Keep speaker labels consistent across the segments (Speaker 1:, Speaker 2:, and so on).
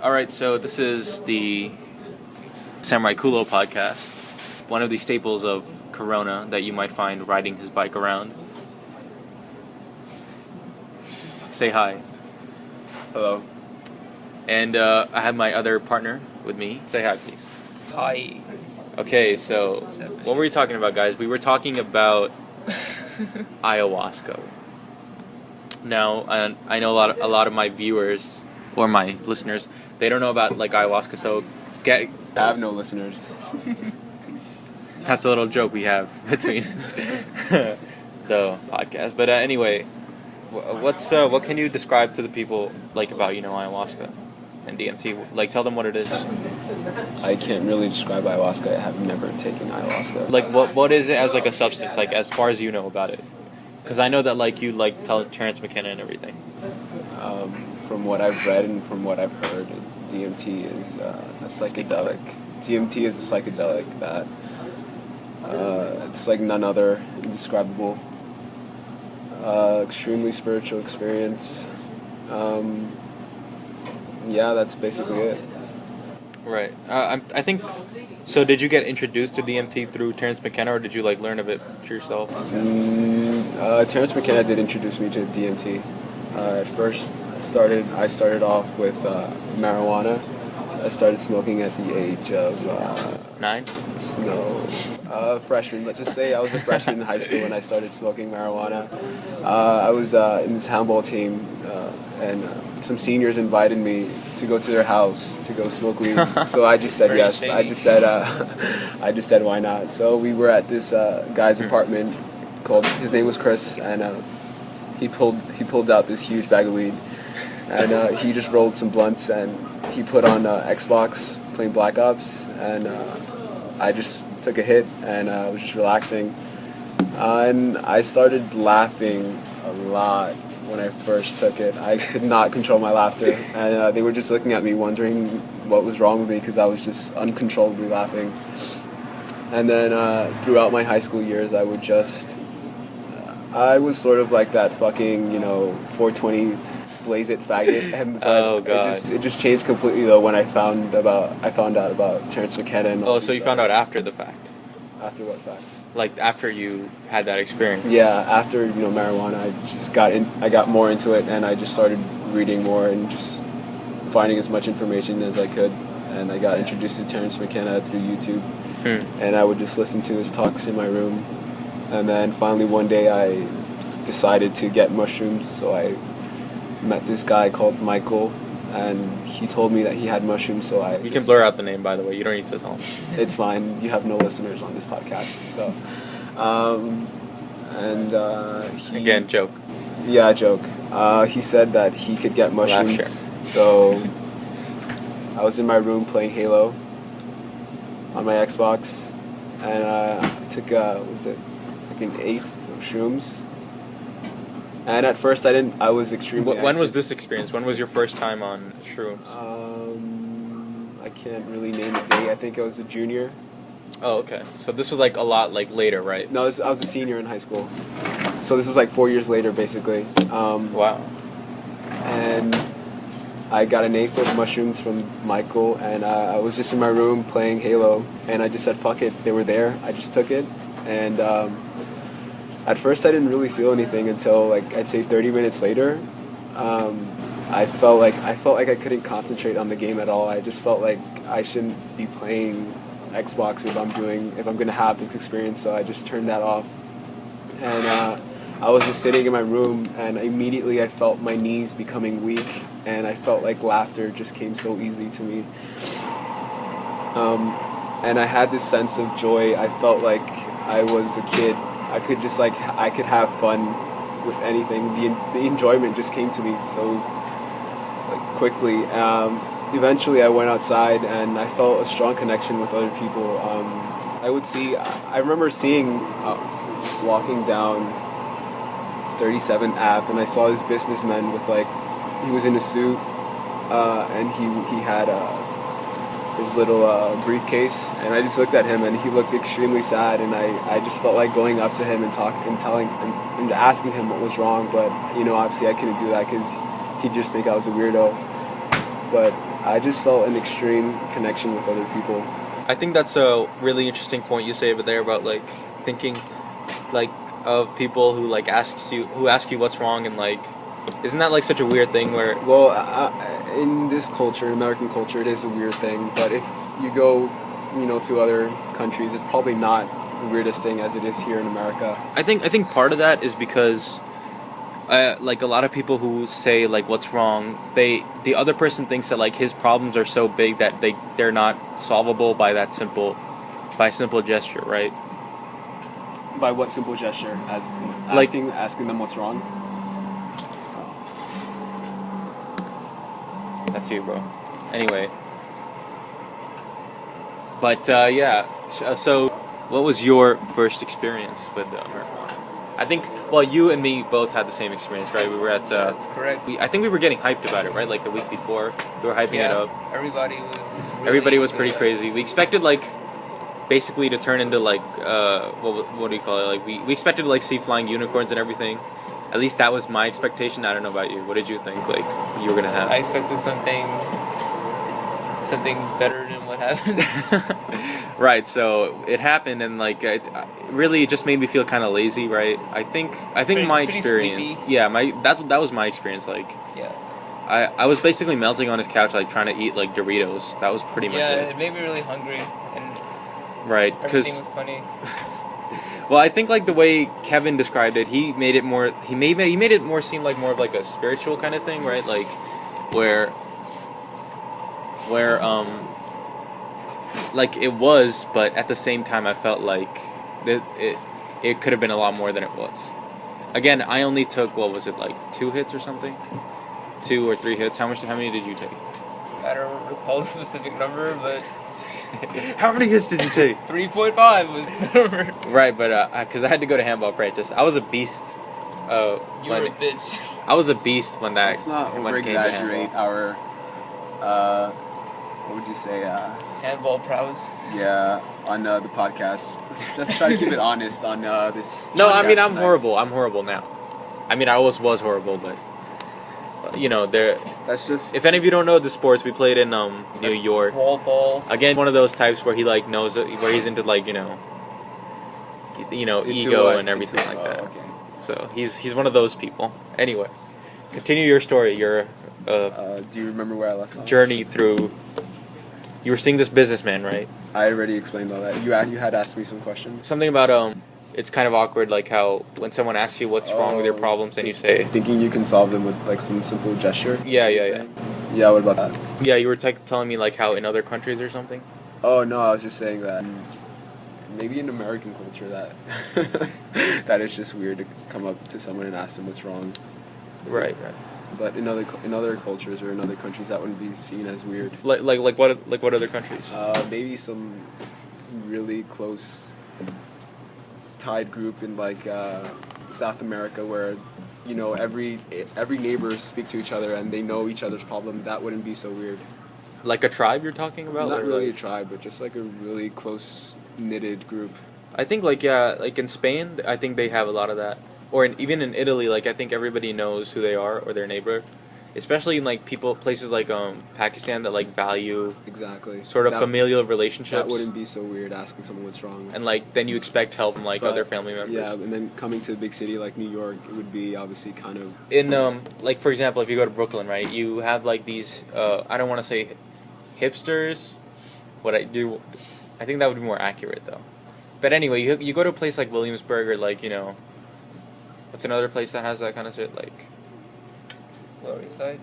Speaker 1: Alright, so this is the Samurai Kulo podcast, one of the staples of Corona that you might find riding his bike around. Say hi.
Speaker 2: Hello.
Speaker 1: And I have my other partner with me. Say hi, please.
Speaker 3: Hi.
Speaker 1: Okay, so what were we talking about, guys? We were talking about ayahuasca. Now, I know a lot of my viewers or my listeners, they don't know about like ayahuasca, so
Speaker 2: I have no listeners.
Speaker 1: That's a little joke we have between the podcast. But anyway, what can you describe to the people like about ayahuasca and DMT? Like, tell them what it is.
Speaker 2: I can't really describe ayahuasca. I have never taken ayahuasca.
Speaker 1: Like, what is it as like a substance? Like, as far as you know about it, because I know that like you like tell Terence McKenna and everything.
Speaker 2: From what I've read and from what I've heard, DMT is a psychedelic. DMT is a psychedelic that it's like none other, indescribable, extremely spiritual experience. Yeah, that's basically it.
Speaker 1: Right. I think. So, did you get introduced to DMT through Terence McKenna, or did you like learn of it for yourself?
Speaker 2: Terence McKenna did introduce me to DMT. At first, I started off with marijuana. I started smoking at the age of
Speaker 1: 9.
Speaker 2: No, freshman. Let's just say I was a freshman in high school when I started smoking marijuana. I was in this handball team, and some seniors invited me to go to their house to go smoke weed. So I just said yes. I just said why not. So we were at this guy's apartment his name was Chris, and he pulled out this huge bag of weed, and he just rolled some blunts, and he put on Xbox playing Black Ops, and I just took a hit, and I was just relaxing, and I started laughing a lot when I first took it. I could not control my laughter, and they were just looking at me wondering what was wrong with me because I was just uncontrollably laughing. And then throughout my high school years, I was sort of like that fucking 420 blaze it faggot, and
Speaker 1: oh god,
Speaker 2: it just changed completely though when I found out about Terence McKenna. And
Speaker 1: so you found out after the fact?
Speaker 2: After what fact?
Speaker 1: Like after you had that experience?
Speaker 2: Yeah, after marijuana, I got more into it, and I just started reading more and just finding as much information as I could, and I got introduced to Terence McKenna through YouTube, and I would just listen to his talks in my room, and then finally one day I decided to get mushrooms, so I met this guy called Michael, and he told me that he had mushrooms, so
Speaker 1: You can blur out the name, by the way. You don't need to tell him.
Speaker 2: It's fine. You have no listeners on this podcast, so.
Speaker 1: Again, joke.
Speaker 2: Yeah, joke. He said that he could get mushrooms, so I was in my room playing Halo on my Xbox, and I took like an eighth of shrooms. And at first I was extremely anxious.
Speaker 1: When was this experience? When was your first time on shrooms?
Speaker 2: I can't really name a date. I think I was a junior.
Speaker 1: Oh, okay. So this was like a lot like later, right?
Speaker 2: No, I was a senior in high school. So this was like 4 years later, basically.
Speaker 1: Wow.
Speaker 2: And I got an eighth of mushrooms from Michael, and I was just in my room playing Halo, and I just said, fuck it. They were there. I just took it, and at first I didn't really feel anything until like I'd say 30 minutes later. I felt like I couldn't concentrate on the game at all. I just felt like I shouldn't be playing Xbox if I'm gonna have this experience. So I just turned that off, and I was just sitting in my room, and immediately I felt my knees becoming weak, and I felt like laughter just came so easy to me. And I had this sense of joy. I felt like I was a kid. I could have fun with anything. The enjoyment just came to me so quickly. Eventually I went outside, and I felt a strong connection with other people. I remember seeing, walking down 37th Ave, and I saw this businessman with he was in a suit, and he had his little briefcase, and I just looked at him, and he looked extremely sad, and I just felt like going up to him and asking him what was wrong, but obviously I couldn't do that because he'd just think I was a weirdo. but I just felt an extreme connection with other people.
Speaker 1: I think that's a really interesting point you say over there about like thinking like of people who like ask you what's wrong, and like isn't that like such a weird thing where
Speaker 2: Well, in this culture, American culture, it is a weird thing, but if you go, to other countries, it's probably not the weirdest thing as it is here in America.
Speaker 1: I think part of that is because like a lot of people who say like what's wrong, the other person thinks that like his problems are so big that they're not solvable by simple gesture, right?
Speaker 2: By what simple gesture? As
Speaker 1: Like-
Speaker 2: asking them what's wrong?
Speaker 1: That's you, bro. Anyway. But, yeah. So, what was your first experience with marijuana? I think, well, you and me both had the same experience, right? We were at,
Speaker 3: That's correct.
Speaker 1: I think we were getting hyped about it, right? Like the week before. We were hyping it up.
Speaker 3: Everybody was really
Speaker 1: Everybody was pretty
Speaker 3: into it.
Speaker 1: crazy. We expected, like, basically to turn into, like, what do you call it? Like, we expected to, like, see flying unicorns and everything. At least that was my expectation. I don't know about you. What did you think, like, you were going to have?
Speaker 3: I expected something better than what happened.
Speaker 1: Right, so it happened, and like it really just made me feel kind of lazy, right? I think my
Speaker 3: Pretty
Speaker 1: experience,
Speaker 3: sleepy.
Speaker 1: yeah, that was my experience. Like
Speaker 3: Yeah.
Speaker 1: I was basically melting on his couch, like trying to eat like Doritos. That was pretty much
Speaker 3: Yeah,
Speaker 1: it.
Speaker 3: it made me really hungry, and
Speaker 1: Right,
Speaker 3: everything
Speaker 1: because
Speaker 3: was funny.
Speaker 1: well, I think like the way Kevin described it, he made it more seem like more of like a spiritual kind of thing, right? Like where like it was, but at the same time I felt like it could have been a lot more than it was. Again, I only took, what was it, like 2 hits or something? 2 or 3 hits. How many did you take?
Speaker 3: I don't recall the specific number, but
Speaker 1: How many hits did you take?
Speaker 3: 3.5 was the number.
Speaker 1: Right, but because I had to go to handball practice, I was a beast.
Speaker 3: You were a bitch.
Speaker 1: I was a beast when that.
Speaker 2: Let's not
Speaker 1: when it came to
Speaker 2: over-exaggerate
Speaker 1: handball.
Speaker 2: our, what would you say,
Speaker 3: Handball prowess.
Speaker 2: yeah, on the podcast. Let's try to keep it honest on this.
Speaker 1: No, I mean
Speaker 2: podcast
Speaker 1: I'm
Speaker 2: tonight.
Speaker 1: horrible. I'm horrible now. I mean I always was horrible, but there.
Speaker 2: That's just.
Speaker 1: If any of you don't know the sports, we played in New York.
Speaker 3: Wall ball.
Speaker 1: Again, one of those types where he like knows where he's into like ego
Speaker 2: what?
Speaker 1: and everything
Speaker 2: Into-
Speaker 1: like that.
Speaker 2: Okay.
Speaker 1: So he's one of those people. Anyway, continue your story. Your
Speaker 2: Do you remember where I left off?
Speaker 1: journey through. You were seeing this businessman, right?
Speaker 2: I already explained all that. You had asked me some questions.
Speaker 1: Something about it's kind of awkward, like how when someone asks you what's wrong with your problems, and you say,
Speaker 2: Thinking you can solve them with like some simple gesture.
Speaker 1: Yeah,
Speaker 2: is what
Speaker 1: yeah,
Speaker 2: you're saying? Yeah, what about that?
Speaker 1: yeah, you were telling me like how in other countries or something.
Speaker 2: Oh no, I was just saying that maybe in American culture that that it's just weird to come up to someone and ask them what's wrong.
Speaker 1: Right.
Speaker 2: But in other cultures or in other countries that wouldn't be seen as weird.
Speaker 1: Like what other countries?
Speaker 2: Maybe some really close tied group in like South America where every neighbor speak to each other and they know each other's problem. That wouldn't be so weird.
Speaker 1: Like a tribe you're talking about?
Speaker 2: Not
Speaker 1: or
Speaker 2: really a
Speaker 1: like-
Speaker 2: tribe, but just like a really close knitted group.
Speaker 1: I think like in Spain, I think they have a lot of that. Or even in Italy, like I think everybody knows who they are or their neighbor. Especially in like places like Pakistan that like value
Speaker 2: Exactly.
Speaker 1: sort of
Speaker 2: That-
Speaker 1: familial relationships.
Speaker 2: That wouldn't be so weird asking someone what's wrong.
Speaker 1: And like then you expect help from like
Speaker 2: But,
Speaker 1: other family members.
Speaker 2: Yeah, and then coming to a big city like New York, it would be obviously kind of.
Speaker 1: In like for example, if you go to Brooklyn, right, you have like these I don't want to say hipsters. I think that would be more accurate though. But anyway, you go to a place like Williamsburg or like what's another place that has that kind of shit, like
Speaker 3: Lower East Side.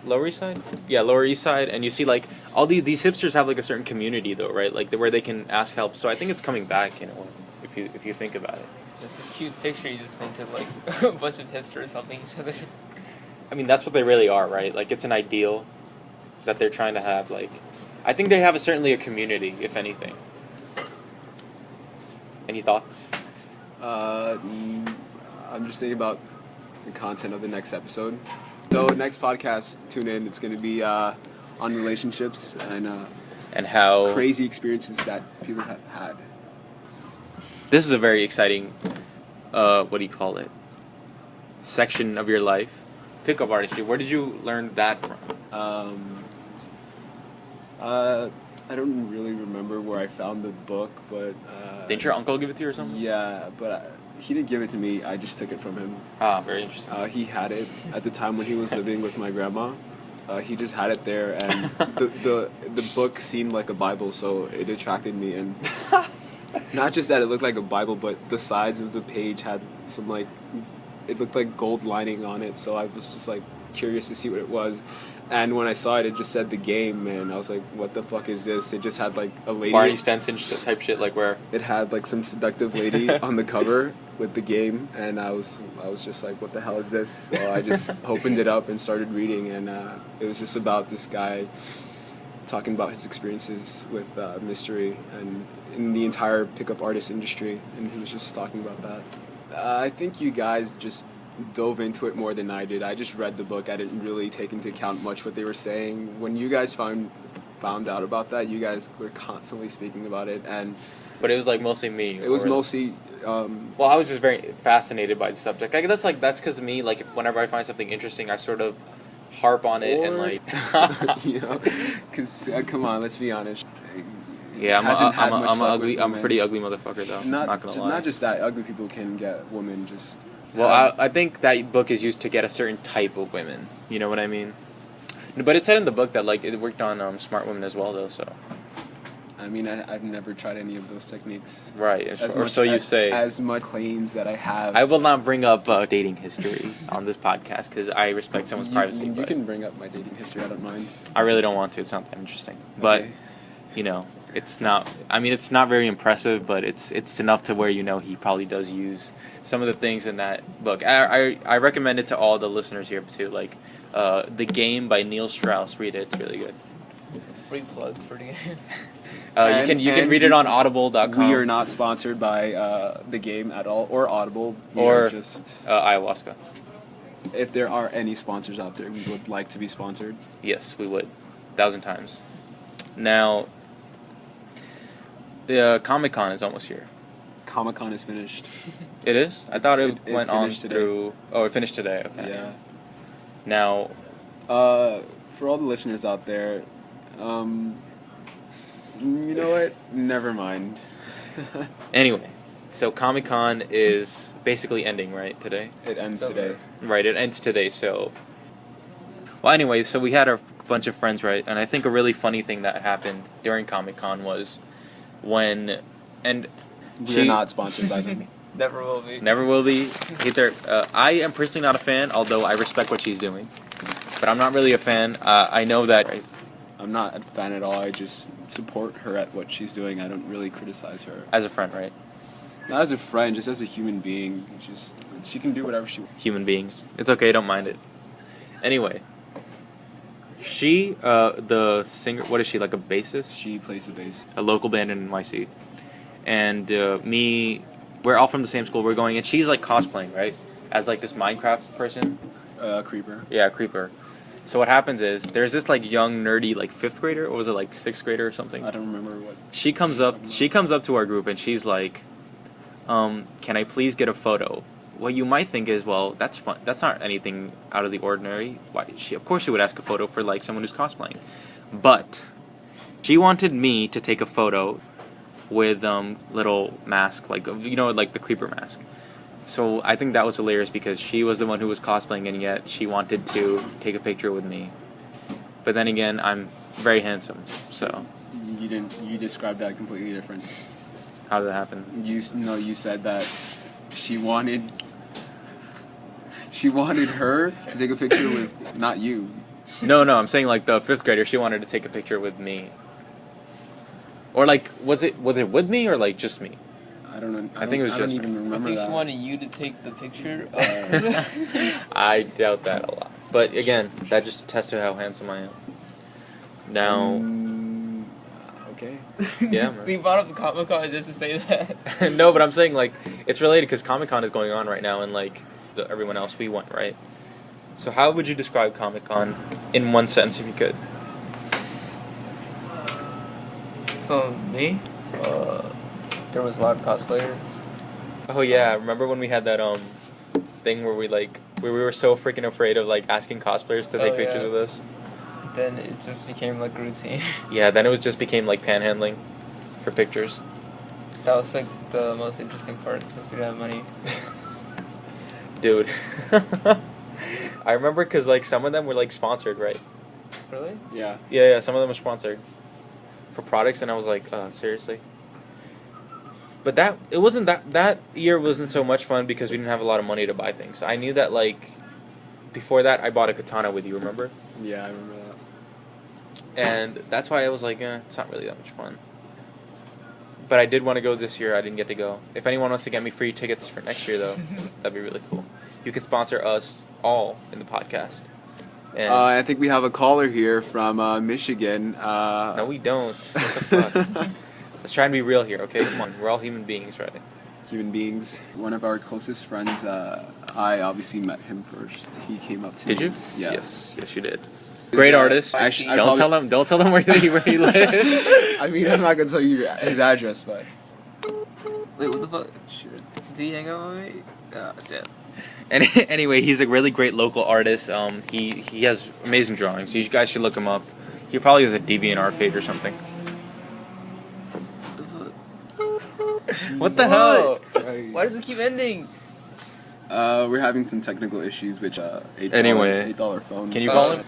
Speaker 1: Lower East Side? Yeah, Lower East Side, and you see like all these hipsters have like a certain community though, right? Like where they can ask help. So I think it's coming back in a way if you think about it.
Speaker 3: That's a cute picture you just painted, like a bunch of hipsters helping each other.
Speaker 1: I mean, that's what they really are, right? Like it's an ideal that they're trying to have. Like I think they have certainly a community, if anything. Any thoughts?
Speaker 2: I'm just thinking about the content of the next episode. So next podcast, tune in. It's going to be on relationships
Speaker 1: And how
Speaker 2: crazy experiences that people have had.
Speaker 1: this is a very exciting what do you call it, section of your life. Pickup artistry, where did you learn that from?
Speaker 2: I don't really remember where I found the book, but...
Speaker 1: Didn't your uncle give it to you or something?
Speaker 2: Yeah, but he didn't give it to me. I just took it from him.
Speaker 1: Ah, very interesting.
Speaker 2: He had it at the time when he was living with my grandma. He just had it there, and the book seemed like a Bible, so it attracted me. And not just that it looked like a Bible, but the sides of the page had some, like, it looked like gold lining on it, so I was just, like, curious to see what it was. And when I saw it, it just said The Game, and I was like, what the fuck is this? It just had, like, a lady...
Speaker 1: Barney Stinson type shit, like where...
Speaker 2: It had, like, some seductive lady on the cover with The Game, and I was just like, what the hell is this? So I just opened it up and started reading, and it was just about this guy talking about his experiences with mystery and in the entire pickup artist industry, and he was just talking about that. I think you guys just dove into it more than I did. I just read the book. I didn't really take into account much what they were saying. When you guys found out about that, you guys were constantly speaking about it, and
Speaker 1: But it was like mostly me.
Speaker 2: it was mostly
Speaker 1: Well, I was just very fascinated by the subject. I guess that's because of me. Like, whenever I find something interesting, I sort of harp on it and like.
Speaker 2: you know, because come on, let's be honest.
Speaker 1: Yeah,
Speaker 2: Hasn't had much
Speaker 1: I'm
Speaker 2: luck
Speaker 1: ugly.
Speaker 2: with
Speaker 1: I'm a
Speaker 2: women.
Speaker 1: pretty ugly motherfucker though. Not gonna lie.
Speaker 2: Not just that, ugly people can get women just.
Speaker 1: Well, I think that book is used to get a certain type of women. You know what I mean? But it said in the book that like it worked on smart women as well, though. So.
Speaker 2: I mean, I've never tried any of those techniques.
Speaker 1: Right,
Speaker 2: As
Speaker 1: or
Speaker 2: much
Speaker 1: so you
Speaker 2: as-
Speaker 1: say.
Speaker 2: As much claims that I have.
Speaker 1: I will not bring up dating history on this podcast because I respect someone's privacy.
Speaker 2: You
Speaker 1: but
Speaker 2: can bring up my dating history. I don't mind.
Speaker 1: I really don't want to. It's not that interesting. But,
Speaker 2: Okay.
Speaker 1: you know, it's not. I mean, it's not very impressive, but it's enough to where he probably does use some of the things in that book. I recommend it to all the listeners here too. Like, The Game by Neil Strauss. Read it. It's really good.
Speaker 3: Free plug for the game.
Speaker 1: You can read it on Audible.com.
Speaker 2: We are not sponsored by The Game at all, or Audible, We
Speaker 1: or
Speaker 2: are just.
Speaker 1: Ayahuasca.
Speaker 2: If there are any sponsors out there, we would like to be sponsored.
Speaker 1: Yes, we would. 1,000 times. Now, the Comic-Con is almost here.
Speaker 2: Comic-Con is finished.
Speaker 1: It is? I thought it went on
Speaker 2: finished today.
Speaker 1: through... Oh, it finished today. Okay.
Speaker 2: Yeah.
Speaker 1: Now,
Speaker 2: For all the listeners out there, you know what? Never mind.
Speaker 1: anyway, so Comic-Con is basically ending, right, today?
Speaker 2: It ends
Speaker 3: It's over.
Speaker 2: today.
Speaker 1: Right, it ends today, so... Well, anyway, so we had a bunch of friends, right? And I think a really funny thing that happened during Comic-Con was when... And
Speaker 2: We're not sponsored by them.
Speaker 3: Never will be.
Speaker 1: Never will be. Either. I am personally not a fan, although I respect what she's doing. But I'm not really a fan. I know that... Right,
Speaker 2: I'm not a fan at all. I just support her at what she's doing. I don't really criticize her.
Speaker 1: as a friend, right?
Speaker 2: Not as a friend, just as a human being. Just she can do whatever she wants.
Speaker 1: Human beings. It's okay, don't mind it. Anyway. She, the singer... What is she, like a bassist?
Speaker 2: She plays the bass.
Speaker 1: A local band in NYC. And me... We're all from the same school. We're going... And she's, like, cosplaying, right? As, like, this Minecraft person.
Speaker 2: Creeper.
Speaker 1: Yeah, Creeper. So what happens is... There's this, like, young, nerdy, like, 5th grader? Or was it, like, 6th grader or something?
Speaker 2: I don't remember what.
Speaker 1: She comes up to our group and she's like, can I please get a photo? What you might think is, well, that's fun. That's not anything out of the ordinary. Why? Of course she would ask a photo for like someone who's cosplaying. But she wanted me to take a photo with little mask, like like the Creeper mask. So I think that was hilarious because she was the one who was cosplaying and yet she wanted to take a picture with me. But then again, I'm very handsome, so
Speaker 2: You didn't. You described that completely different.
Speaker 1: how did that happen?
Speaker 2: You said that she wanted her to take a picture with not you.
Speaker 1: No, I'm saying like the 5th grader, she wanted to take a picture with me. Or like, was it with me or like just me?
Speaker 2: I don't know.
Speaker 1: I think it was
Speaker 2: I don't
Speaker 1: just
Speaker 2: even
Speaker 1: me.
Speaker 3: I
Speaker 2: remember
Speaker 3: think
Speaker 2: that.
Speaker 3: she wanted you to take the picture.
Speaker 1: I doubt that a lot. But again, that just attests to how handsome I am. Now,
Speaker 2: Okay.
Speaker 1: yeah. man.
Speaker 3: So you brought up the Comic-Con just to say that.
Speaker 1: No, but I'm saying like it's related because Comic-Con is going on right now, and like everyone else, we went, right? So how would you describe Comic-Con in one sentence if you could?
Speaker 3: Me? There was a lot of cosplayers.
Speaker 1: Oh yeah, remember when we had that thing where we were so freaking afraid of like asking cosplayers to take
Speaker 3: Oh,
Speaker 1: pictures
Speaker 3: yeah.
Speaker 1: with us?
Speaker 3: then it just became like routine.
Speaker 1: Yeah, then it just became like panhandling for pictures.
Speaker 3: That was like the most interesting part since we didn't have money.
Speaker 1: Dude. I remember because like some of them were like sponsored, right?
Speaker 3: Really?
Speaker 2: Yeah.
Speaker 1: Yeah, some of them were sponsored for products, and I was like, seriously? But that year wasn't so much fun because we didn't have a lot of money to buy things. I knew that like before that I bought a katana with you, remember?
Speaker 2: Yeah, I remember that.
Speaker 1: And that's why I was like, it's not really that much fun. But I did want to go this year. I didn't get to go. If anyone wants to get me free tickets for next year, though, that'd be really cool. You could sponsor us all in the podcast. And
Speaker 2: I think we have a caller here from Michigan.
Speaker 1: no, we don't. What the fuck? Let's try and be real here, okay? Come on. We're all human beings, right?
Speaker 2: Human beings. One of our closest friends, I obviously met him first. He came up to
Speaker 1: Did
Speaker 2: me.
Speaker 1: you?
Speaker 2: Yeah.
Speaker 1: Yes, you did. Great artist. Don't tell him where he lives.
Speaker 2: I mean, I'm not gonna tell you his address, but.
Speaker 3: Wait, what the fuck?
Speaker 2: Sure.
Speaker 3: Did he hang out with me? Oh, damn.
Speaker 1: And anyway, he's a really great local artist. He has amazing drawings. You guys should look him up. He probably has a DeviantArt page or something. What the hell?
Speaker 3: Why does it keep ending?
Speaker 2: We're having some technical issues, which
Speaker 1: Anyway.
Speaker 2: $8 phone.
Speaker 1: Can you call him?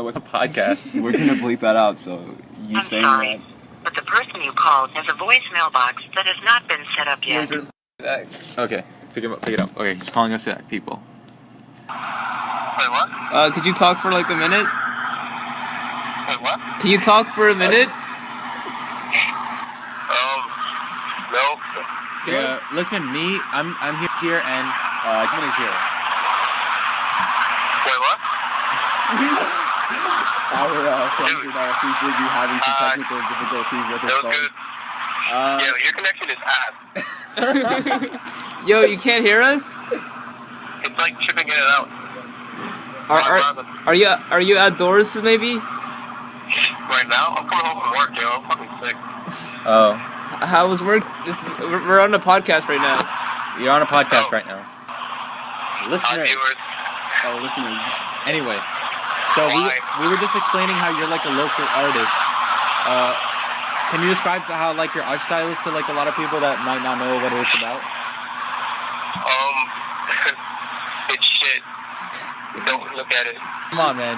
Speaker 2: With
Speaker 1: A podcast.
Speaker 2: We're gonna bleep that out. So you
Speaker 4: I'm
Speaker 2: saying
Speaker 4: sorry,
Speaker 2: that?
Speaker 4: but the person you called has a voicemail box that has not been set up yet.
Speaker 3: Back.
Speaker 1: Okay, pick it up. Okay, he's calling us back, people.
Speaker 5: Wait, what?
Speaker 3: Could you talk for like a minute?
Speaker 5: Wait, what?
Speaker 3: Can you talk for a minute?
Speaker 5: No.
Speaker 1: Yeah, listen, I'm here and Kevin is here.
Speaker 5: Wait, what?
Speaker 2: Our friend seems to be having some technical difficulties with his
Speaker 5: No
Speaker 2: phone.
Speaker 5: good. Yeah, your connection is ass.
Speaker 3: Yo, you can't hear us?
Speaker 5: It's like chipping in and out.
Speaker 3: Are you outdoors maybe?
Speaker 5: Right now, I'm coming home from work, yo. I'm fucking sick.
Speaker 1: Oh,
Speaker 3: How was work? We're on a podcast right now.
Speaker 1: you're on a podcast right now.
Speaker 5: Hi,
Speaker 1: Listeners.
Speaker 5: viewers.
Speaker 2: Oh, listeners.
Speaker 1: Anyway, so we were just explaining how you're like a local artist. Can you describe how like your art style is to like a lot of people that might not know what it's about?
Speaker 5: It's shit. Don't look at it.
Speaker 1: Come on, man.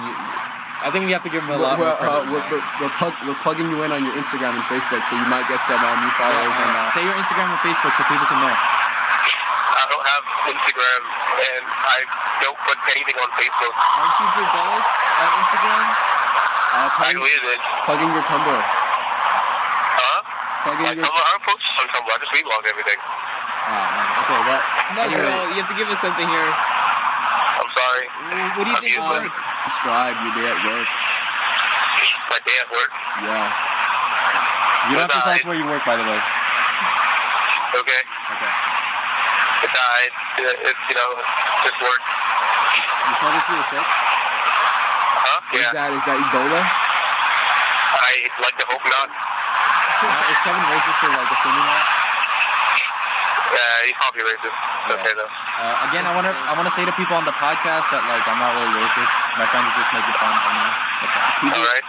Speaker 1: I think we have to give him a lot more credit.
Speaker 2: We're plugging you in on your Instagram and Facebook, so you might get some new followers.
Speaker 1: Say your Instagram and Facebook so people can know.
Speaker 5: I don't have Instagram, and I don't put anything on Facebook.
Speaker 3: Aren't you jealous on Instagram?
Speaker 5: I believe it.
Speaker 2: Plugging your Tumblr.
Speaker 5: Huh?
Speaker 2: Plugging
Speaker 5: My
Speaker 2: your.
Speaker 5: Tumblr, I don't post on Tumblr. I just reblog everything.
Speaker 1: Oh man. Okay, well.
Speaker 3: Come on,
Speaker 1: Anyway.
Speaker 3: girl. You have to give us something here.
Speaker 5: I'm sorry.
Speaker 3: What do you
Speaker 5: I'm
Speaker 3: think
Speaker 5: useless.
Speaker 3: work?
Speaker 2: Describe your day at work.
Speaker 5: My day at work.
Speaker 2: Yeah.
Speaker 1: You don't have to tell us where you work, by the way.
Speaker 5: Okay.
Speaker 1: Okay.
Speaker 5: It's just work.
Speaker 1: You told us you were sick?
Speaker 5: Huh? Yeah.
Speaker 2: Is that Ebola?
Speaker 5: I like to hope not.
Speaker 1: Is Kevin racist for like assuming that?
Speaker 5: He's probably racist. It's okay though.
Speaker 1: Again, I wanna say to people on the podcast that like I'm not really racist. My friends are just making fun of me. That's all.
Speaker 5: Alright.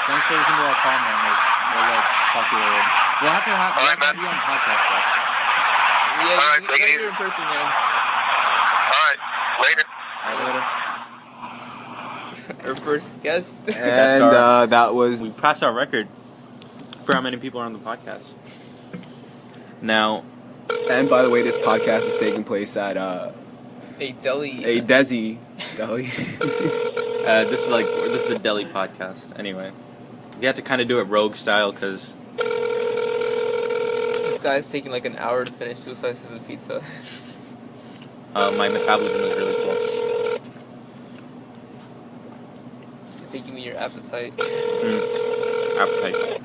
Speaker 1: Thanks for listening to our call, man. We'll like talk to you later. We'll have to have you on the podcast, bro.
Speaker 3: Yeah,
Speaker 5: Alright,
Speaker 3: you
Speaker 5: take it
Speaker 3: gotta
Speaker 5: easy.
Speaker 3: be in person, man.
Speaker 5: Alright. Later.
Speaker 1: Alright, later.
Speaker 3: Our first guest.
Speaker 2: And that was.
Speaker 1: We passed our record for how many people are on the podcast. Now,
Speaker 2: And by the way, this podcast is taking place at
Speaker 3: A deli.
Speaker 2: a Desi deli.
Speaker 1: this is the Delhi podcast. Anyway, we had to kind of do it rogue style because
Speaker 3: This guy's taking like an hour to finish 2 slices of pizza.
Speaker 1: my metabolism is really slow.
Speaker 3: You're taking me your appetite.
Speaker 1: Appetite.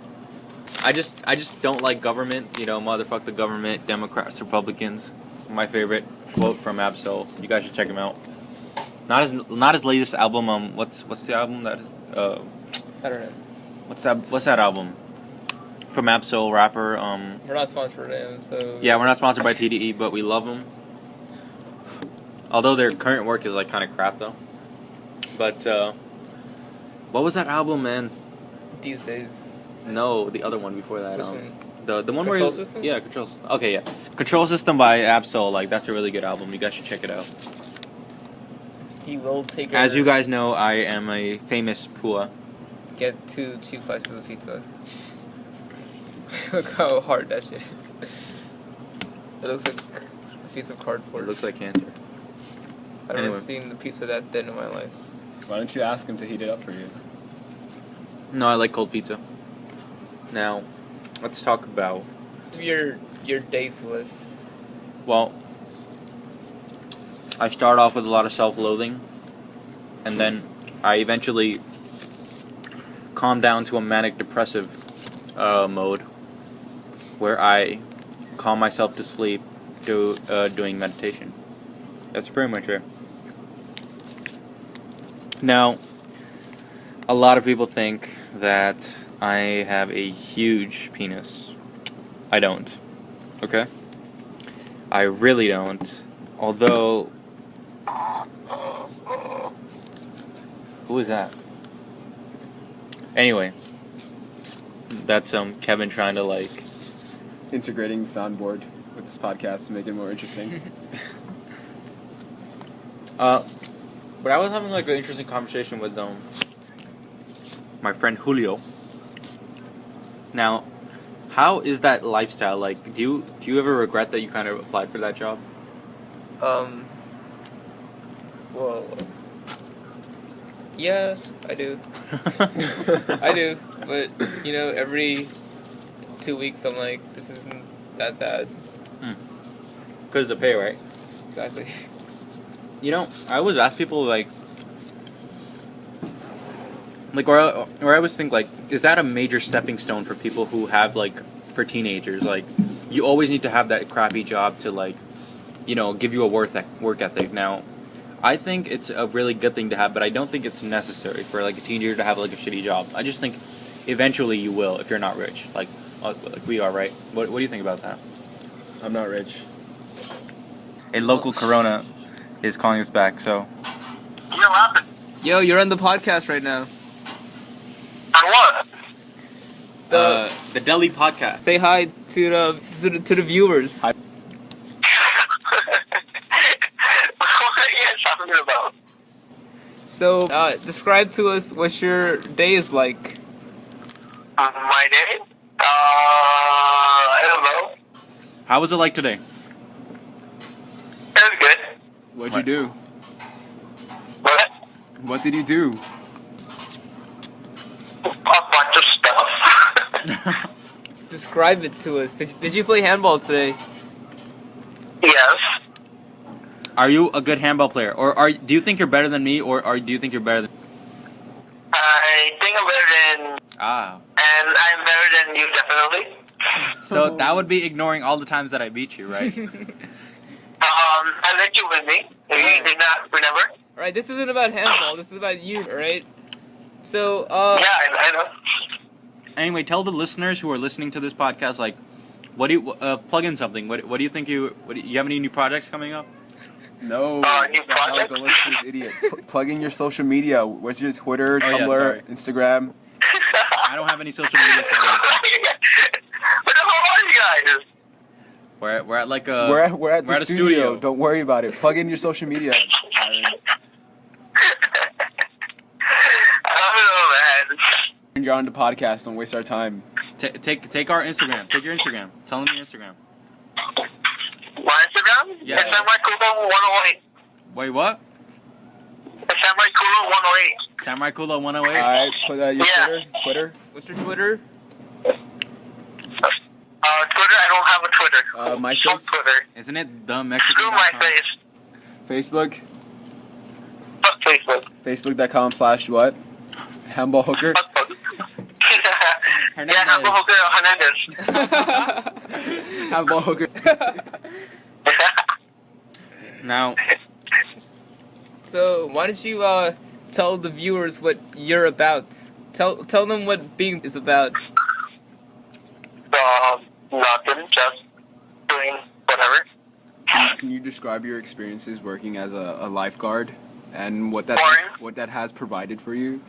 Speaker 1: I just don't like government. You know, motherfuck the government. Democrats, Republicans. My favorite quote from Absol. You guys should check him out. Not his latest album. What's the album that?
Speaker 3: I don't know.
Speaker 1: What's that album? From Absol, rapper.
Speaker 3: We're not sponsored by him, so.
Speaker 1: Yeah, we're not sponsored by TDE, but we love them. Although their current work is like kind of crap though. But what was that album, man?
Speaker 3: These days.
Speaker 1: No, the other one before that.
Speaker 3: Which one?
Speaker 1: The one
Speaker 3: Control
Speaker 1: where
Speaker 3: System?
Speaker 1: Yeah, Control System. Okay, yeah, Control System by Absol. Like that's a really good album. You guys should check it out.
Speaker 3: He will take.
Speaker 1: As you guys know, I am a famous pua.
Speaker 3: Get 2 cheap slices of pizza. Look how hard that shit is. It looks like a piece of cardboard.
Speaker 1: It looks like cancer.
Speaker 3: I've
Speaker 1: Anyway.
Speaker 3: never seen a pizza that thin in my life.
Speaker 2: Why don't you ask him to heat it up for you?
Speaker 1: No, I like cold pizza. Now, let's talk about.
Speaker 3: Your dates was.
Speaker 1: Well, I start off with a lot of self-loathing, and then I eventually calm down to a manic-depressive mode, where I calm myself to sleep doing meditation. That's pretty much it. Now, a lot of people think that I have a huge penis. I don't. Okay? I really don't. Although... Who is that? Anyway. That's Kevin trying to like...
Speaker 2: Integrating the soundboard with this podcast to make it more interesting.
Speaker 1: But I was having like an interesting conversation with my friend Julio. Now, how is that lifestyle? Like, do you ever regret that you kind of applied for that job?
Speaker 3: Well. Yeah, I do. I do, but you know, every 2 weeks I'm like, this isn't that bad.
Speaker 1: Because of the pay, right?
Speaker 3: Exactly.
Speaker 1: You know, I always ask people like, or I always think like, is that a major stepping stone for people who have like, for teenagers? Like, you always need to have that crappy job to like, you know, give you a work ethic. Now, I think it's a really good thing to have, but I don't think it's necessary for like a teenager to have like a shitty job. I just think eventually you will if you're not rich, like we are, right? What do you think about that?
Speaker 2: I'm not rich.
Speaker 1: A local Corona is calling us back, so.
Speaker 5: You know what happened?
Speaker 3: Yo, you're on the podcast right now.
Speaker 5: I what?
Speaker 1: The Delhi podcast.
Speaker 3: Say hi to the viewers.
Speaker 2: Hi.
Speaker 5: What are you guys talking about?
Speaker 3: So, describe to us what your day is like.
Speaker 5: My day? I don't know.
Speaker 1: How was it like today?
Speaker 5: It was good.
Speaker 2: What'd you do?
Speaker 5: What?
Speaker 2: What did you do?
Speaker 5: A bunch of stuff.
Speaker 3: Describe it to us. Did you play handball today?
Speaker 5: Yes.
Speaker 1: Are you a good handball player, or do you think you're better than me, or do you think you're better than?
Speaker 5: I think I'm better than...
Speaker 1: Ah.
Speaker 5: And I'm better than you, definitely.
Speaker 1: So that would be ignoring all the times that I beat you, right?
Speaker 5: I let you win me. You did not remember?
Speaker 3: Alright, this isn't about handball. This is about you, alright? So,
Speaker 5: Yeah, I know.
Speaker 1: Anyway, tell the listeners who are listening to this podcast, like, what do you plug in something? What do you think you have any new projects coming up?
Speaker 2: No.
Speaker 5: New
Speaker 2: What the hell?
Speaker 5: project?
Speaker 2: Don't listen to this idiot. Plug in your social media. Where's your Twitter,
Speaker 1: Oh, yeah,
Speaker 2: Tumblr,
Speaker 1: sorry.
Speaker 2: Instagram?
Speaker 1: I don't have any social media.
Speaker 5: What the hell are you guys?
Speaker 1: We're at like a
Speaker 2: We're at the
Speaker 1: a
Speaker 2: studio. Don't worry about it. Plug in your social media. Aaron.
Speaker 5: I don't know, man.
Speaker 2: You're on the podcast. Don't waste our time.
Speaker 1: Take our Instagram. Take your Instagram. Tell them your Instagram.
Speaker 5: My Instagram?
Speaker 1: Yeah.
Speaker 5: It's Samurai Kulo 108.
Speaker 1: Wait, what?
Speaker 5: It's Samurai Kulo 108.
Speaker 1: Samurai Kulo 108.
Speaker 2: All right. Put your
Speaker 5: Yeah.
Speaker 2: Twitter.
Speaker 3: what's your Twitter?
Speaker 5: Twitter, I don't have a Twitter.
Speaker 2: MySpace?
Speaker 5: Fuck Twitter.
Speaker 1: Isn't it
Speaker 5: Screw
Speaker 1: themexican.com?
Speaker 5: MySpace.
Speaker 2: Facebook.
Speaker 5: Fuck Facebook.
Speaker 2: Facebook.com/what? Handball hooker.
Speaker 5: Fuck fuck.
Speaker 1: Hernandez.
Speaker 5: Yeah, Hernandez.
Speaker 2: Handball hooker.
Speaker 1: Now,
Speaker 3: So, why don't you, tell the viewers what you're about? Tell them what being is about.
Speaker 5: Nothing, just doing whatever.
Speaker 2: Can you describe your experiences working as a lifeguard and what that has provided for you?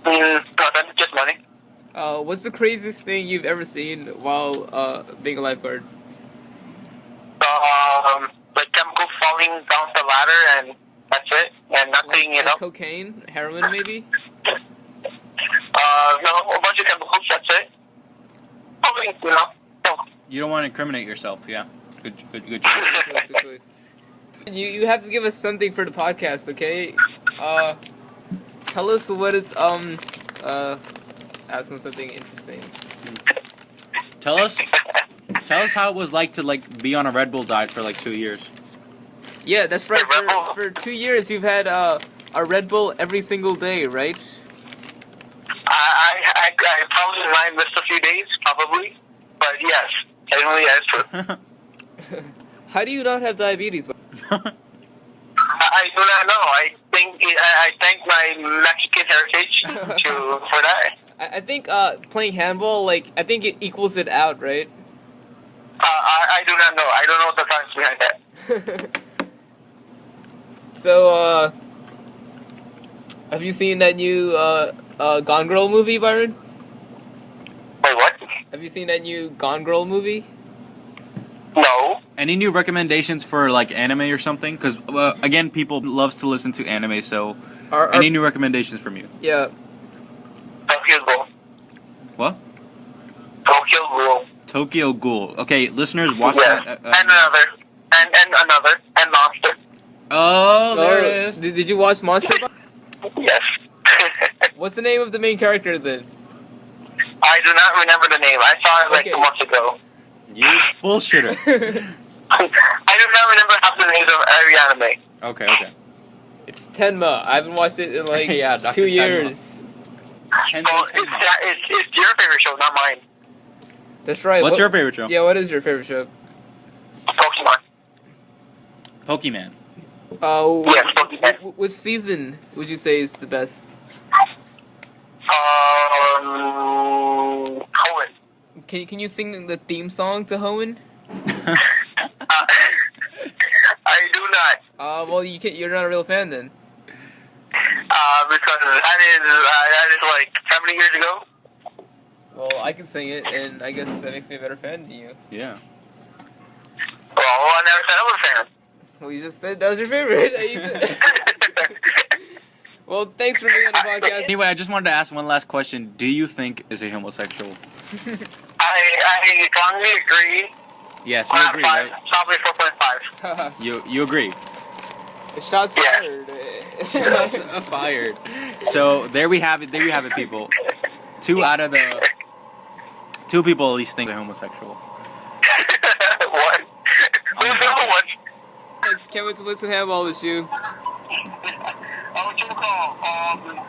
Speaker 5: Nothing, just money.
Speaker 3: What's the craziest thing you've ever seen while being a lifeguard?
Speaker 5: Like chemicals falling down the ladder, and that's it, and nothing,
Speaker 3: Like cocaine, heroin, maybe.
Speaker 5: No, a bunch of chemicals. That's it. Probably, No.
Speaker 1: You don't want to incriminate yourself, yeah. Good choice.
Speaker 3: Good choice. You have to give us something for the podcast, okay? Tell us what it's ask them something interesting.
Speaker 1: Tell us how it was like to be on a Red Bull diet for 2 years.
Speaker 3: Yeah, that's right. For 2 years, you've had a Red Bull every single day, right?
Speaker 5: I probably might miss a few days, probably, but yes, generally that's true.
Speaker 3: How do you not have diabetes?
Speaker 5: I do not know. I thank my Mexican heritage for that.
Speaker 3: I think playing handball, I think it equals it out, right?
Speaker 5: I do not know. I don't know the science behind that.
Speaker 3: So, have you seen that new Gone Girl movie, Byron?
Speaker 5: Wait, what?
Speaker 3: Have you seen that new Gone Girl movie?
Speaker 5: No.
Speaker 1: Any new recommendations for anime or something? Because again, people loves to listen to anime. So, any new recommendations from you?
Speaker 3: Yeah.
Speaker 5: Tokyo Ghoul.
Speaker 1: What?
Speaker 5: Tokyo Ghoul.
Speaker 1: Tokyo Ghoul. Okay, listeners, watch
Speaker 5: Yes.
Speaker 1: that.
Speaker 5: And another. And another. And Monster.
Speaker 1: Oh, there it is.
Speaker 3: Did you watch Monster?
Speaker 5: Yes.
Speaker 3: What's the name of the main character then?
Speaker 5: I do not remember the name. I saw it 2 months ago.
Speaker 1: You bullshitter.
Speaker 5: I do not remember half the names of every anime.
Speaker 1: Okay.
Speaker 3: It's Tenma. I haven't watched it in
Speaker 1: Yeah, Dr.
Speaker 3: 2 years.
Speaker 5: Well, it's your favorite show, not mine.
Speaker 3: That's right.
Speaker 1: What's your favorite show?
Speaker 3: Yeah, what is your favorite show?
Speaker 5: Pokemon.
Speaker 1: Pokemon.
Speaker 3: Oh.
Speaker 5: Yes, Pokemon.
Speaker 3: Which season would you say is the best?
Speaker 5: Cohen.
Speaker 3: Can you sing the theme song to Hoenn?
Speaker 5: I do not.
Speaker 3: Well, you're not a real fan then.
Speaker 5: Because that is 70 years ago.
Speaker 3: Well, I can sing it, and I guess that makes me a better fan than you.
Speaker 1: Yeah.
Speaker 5: Well, I never said I was a fan.
Speaker 3: Well, you just said that was your favorite. Well, thanks for being on the podcast.
Speaker 1: Anyway, I just wanted to ask one last question. Do you think is a homosexual?
Speaker 5: I strongly agree.
Speaker 1: Yes, you agree, right?
Speaker 5: Probably 4.5.
Speaker 1: You agree.
Speaker 3: Shots fired.
Speaker 1: Shots fired. So there we have it. There you have it, people. 2 out of the 2 people at least think they're homosexual.
Speaker 5: What? Who's the other one?
Speaker 3: I can't wait to listen to handball with you.
Speaker 5: What you call? When did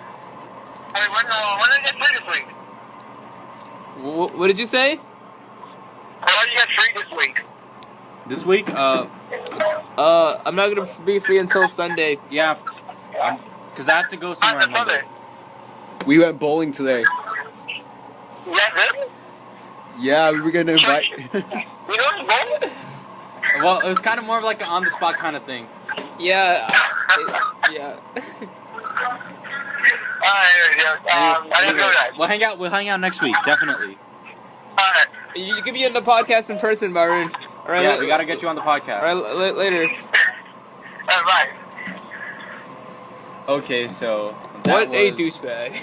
Speaker 5: I get free this week?
Speaker 3: What did you say?
Speaker 5: When did you get free this week?
Speaker 1: This week,
Speaker 3: I'm not gonna be free until Sunday.
Speaker 1: yeah, because I have to go somewhere on Monday.
Speaker 2: We went bowling today.
Speaker 5: Yeah, good?
Speaker 2: Yeah, we were gonna invite.
Speaker 5: You know what's good?
Speaker 1: Well, it was kind of more of an on-the-spot kind of thing.
Speaker 3: Yeah. Yeah.
Speaker 5: I didn't know that.
Speaker 1: We'll hang out. We'll hang out next week, definitely.
Speaker 5: Alright.
Speaker 3: You can be on the podcast in person, Byron. All right.
Speaker 1: Yeah, we gotta get you on the podcast.
Speaker 3: All right, later.
Speaker 5: Alright.
Speaker 1: Okay, so
Speaker 3: What a
Speaker 1: was-
Speaker 3: douchebag.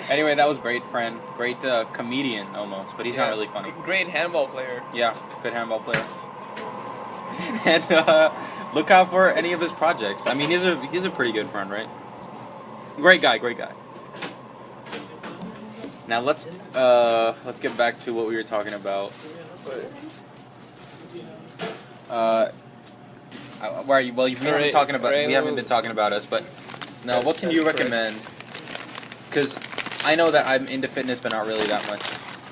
Speaker 1: Anyway, that was great, friend. Great comedian, almost, but he's not really funny.
Speaker 3: Great handball player.
Speaker 1: Yeah, good handball player. And look out for any of his projects. I mean, he's a pretty good friend, right? Great guy. Now let's get back to what we were talking about. Where are you? Well, you've been talking about. We haven't been talking about us, but now, what can you recommend? Because I know that I'm into fitness, but not really that much.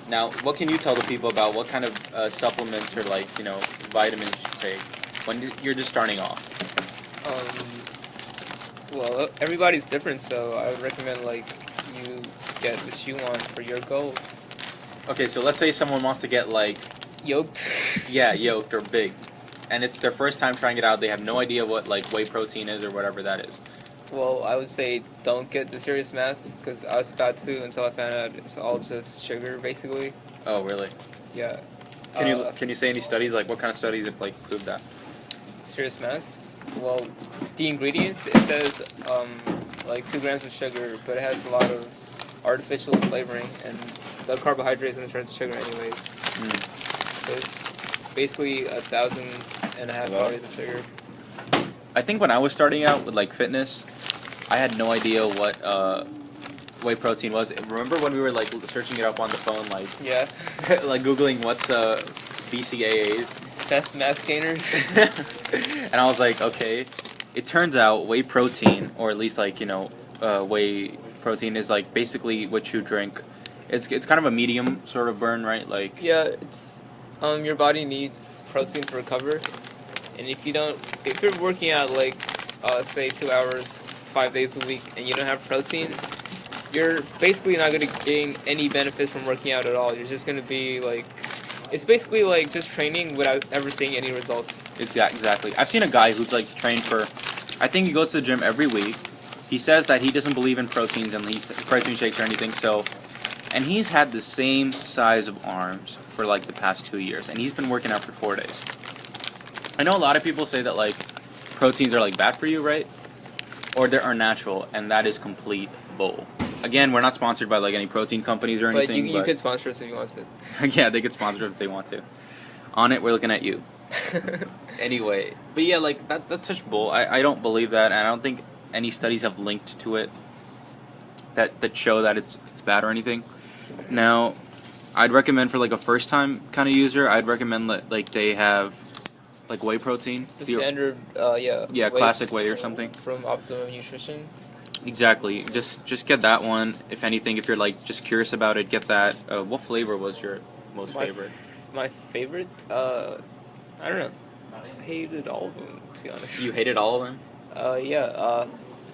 Speaker 1: Now, what can you tell the people about what kind of supplements or vitamins you take when you're just starting off?
Speaker 3: Well, everybody's different, so I would recommend you get what you want for your goals.
Speaker 1: Okay, so let's say someone wants to get
Speaker 3: Yoked.
Speaker 1: yeah, yoked or big. and it's their first time trying it out. They have no idea what like whey protein is or whatever that is.
Speaker 3: Well, I would say don't get the serious mass because I was about to until I found out it's all just sugar basically.
Speaker 1: Oh, really?
Speaker 3: Yeah.
Speaker 1: Can you say any studies, like what kind of studies have like proved that?
Speaker 3: Serious mass? Well, the ingredients, it says like 2 grams of sugar, but it has a lot of artificial flavoring, and the carbohydrates in the turn to sugar anyways. So it's basically 1,500 calories of sugar.
Speaker 1: I think when I was starting out with like fitness, I had no idea what whey protein was. Remember when we were like searching it up on the phone, like
Speaker 3: Yeah.
Speaker 1: like googling what's BCAAs,
Speaker 3: Best mass gainers.
Speaker 1: and I was like, okay. It turns out whey protein, or at least like whey protein is like basically what you drink. It's kind of a medium sort of burn, right? Like
Speaker 3: Yeah, it's your body needs protein to recover, and if you're working out like say 2 hours, 5 days a week, and you don't have protein, you're basically not going to gain any benefits from working out at all. You're just going to be like, it's basically like just training without ever seeing any results.
Speaker 1: Exactly. I've seen a guy who's like trained for, I think he goes to the gym every week. He says that he doesn't believe in proteins and protein shakes or anything. So, and he's had the same size of arms for like the past 2 years, and he's been working out for 4 days. I know a lot of people say that like proteins are like bad for you, right? Or they are natural, and that is complete bull. Again, we're not sponsored by like any protein companies or anything.
Speaker 3: But you could sponsor us if you want to.
Speaker 1: Yeah, they could sponsor if they want to. On it, we're looking at you. Anyway, but yeah, like that's such bull. I don't believe that, and I don't think any studies have linked to it that show that it's bad or anything. Now, I'd recommend for like a first time kind of user, I'd recommend that like they have like whey protein.
Speaker 3: The standard, yeah.
Speaker 1: Yeah, classic whey or something.
Speaker 3: From Optimum Nutrition.
Speaker 1: Exactly. Just get that one. If anything, if you're like just curious about it, get that. What flavor was your most favorite?
Speaker 3: My favorite? I don't know. I hated all of them, to be honest.
Speaker 1: You hated all of them?
Speaker 3: Yeah.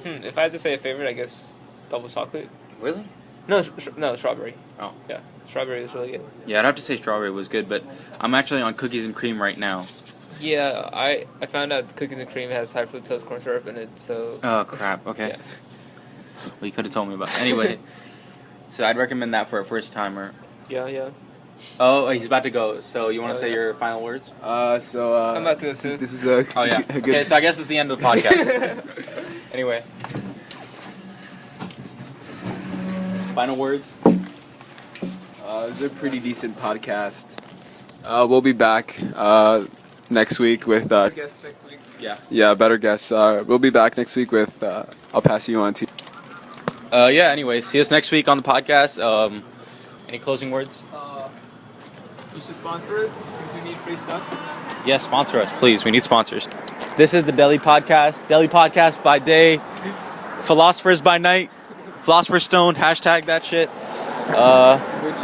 Speaker 3: If I had to say a favorite, I guess double chocolate.
Speaker 1: Really?
Speaker 3: No, no, strawberry.
Speaker 1: Oh.
Speaker 3: Yeah, strawberry is really good.
Speaker 1: Yeah, I'd have to say strawberry was good, but I'm actually on cookies and cream right now.
Speaker 3: Yeah, I found out cookies and cream has high fructose corn syrup in it, so...
Speaker 1: Oh, crap. Okay.
Speaker 3: Yeah.
Speaker 1: Well, you could have told me about it. Anyway, so I'd recommend that for a first-timer.
Speaker 3: Yeah.
Speaker 1: Oh, he's about to go. So you want to say your final words?
Speaker 3: I'm about to go too.
Speaker 2: This is a
Speaker 1: Oh, yeah.
Speaker 2: a good.
Speaker 1: Okay, so I guess it's the end of the podcast. Anyway. Final words?
Speaker 2: It's a pretty decent podcast. We'll be back next week with
Speaker 3: I guess next week.
Speaker 1: Yeah.
Speaker 2: better guests. We'll be back next week with I'll pass you on to.
Speaker 1: Yeah, anyway, see us next week on the podcast. Any closing words?
Speaker 3: You should sponsor us because we need free stuff.
Speaker 1: Yes, sponsor us, please. We need sponsors. This is the Deli Podcast. Deli Podcast by day, Philosophers by night. Philosopher Stoned, hashtag that shit.
Speaker 2: Which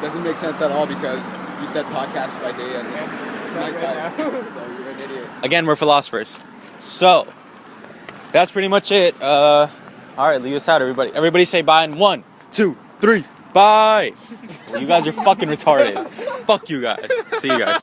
Speaker 2: doesn't make sense at all because you said podcast by day and it's nighttime. So you're an idiot.
Speaker 1: Again, we're philosophers. So, that's pretty much it. Alright, leave us out, everybody. Everybody say bye in 1, 2, 3, bye! You guys are fucking retarded. Fuck you guys. See you guys.